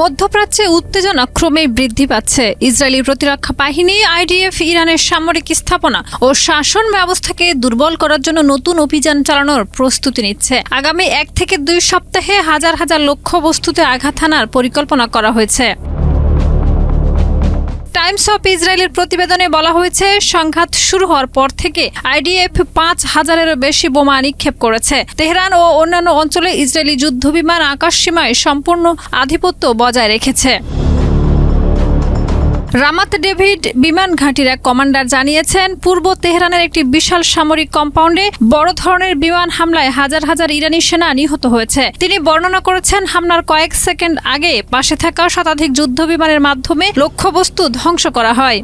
মধ্যপ্রাচ্যে উত্তেজনা ক্রমেই বৃদ্ধি পাচ্ছে। ইসরায়েলি প্রতিরক্ষা বাহিনী আইডিএফ ইরানের সামরিক স্থাপনা ও শাসন ব্যবস্থাকে দুর্বল করার জন্য নতুন অভিযান চালানোর প্রস্তুতি নিচ্ছে। আগামী 1 থেকে 2 সপ্তাহে হাজার হাজার লক্ষ্যবস্তুতে আঘাত হানার পরিকল্পনা করা হয়েছে। টাইমস অফ ইসরায়েলের প্রতিবেদনে বলা হয়েছে, সংঘাত শুরু হওয়ার পর থেকে আইডিএফ 5,000-এরও বেশি বোমা নিক্ষেপ করেছে। তেহরান ও অন্যান্য অঞ্চলে ইসরায়েলি যুদ্ধবিমান আকাশসীমায় সম্পূর্ণ আধিপত্য বজায় রেখেছে। রামাত ডেভিড বিমান ঘাঁটির এক কমান্ডার জানিয়েছেন, পূর্ব তেহরানের একটি বিশাল সামরিক কম্পাউন্ডে বড় ধরনের বিমান হামলায় হাজার হাজার ইরানি সেনা নিহত হয়েছে। তিনি বর্ণনা করেছেন, হামলার কয়েক সেকেন্ড আগে পাশে থাকা শতাধিক যুদ্ধবিমানের মাধ্যমে লক্ষ্যবস্তু ধ্বংস করা হয়।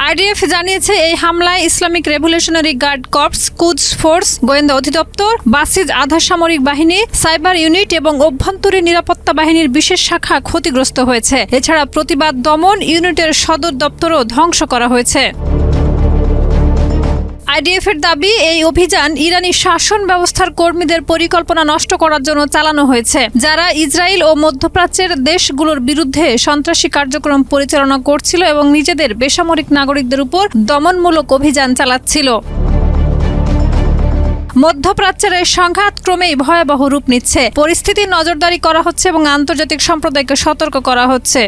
আইডিএফ জানিয়েছে, এই হামলায় ইসলামিক রেভলিউশনারি গার্ড কর্পস, কুদস ফোর্স, গোয়েন্দা অধিদপ্তর, বাসিজ আধা সামরিক বাহিনী, সাইবার ইউনিট এবং অভ্যন্তরীণ নিরাপত্তা বাহিনীর বিশেষ শাখা ক্ষতিগ্রস্ত হয়েছে। এছাড়া প্রতিবাদ দমন ইউনিটের সদর দপ্তরও ধ্বংস করা হয়েছে। আইডিএফের দাবি, এই অভিযান ইরানি শাসন ব্যবস্থার কর্মীদের পরিকল্পনা নষ্ট করার জন্য চালানো হয়েছে, যারা ইসরায়েল ও মধ্যপ্রাচ্যের দেশগুলোর বিরুদ্ধে সন্ত্রাসী কার্যক্রম পরিচালনা করছিল এবং নিজেদের বেসামরিক নাগরিকদের উপর দমনমূলক অভিযান চালাচ্ছিল। মধ্যপ্রাচ্যের এই সংঘাত ক্রমেই ভয়াবহ রূপ নিচ্ছে। পরিস্থিতির নজরদারি করা হচ্ছে এবং আন্তর্জাতিক সম্প্রদায়কে সতর্ক করা হচ্ছে।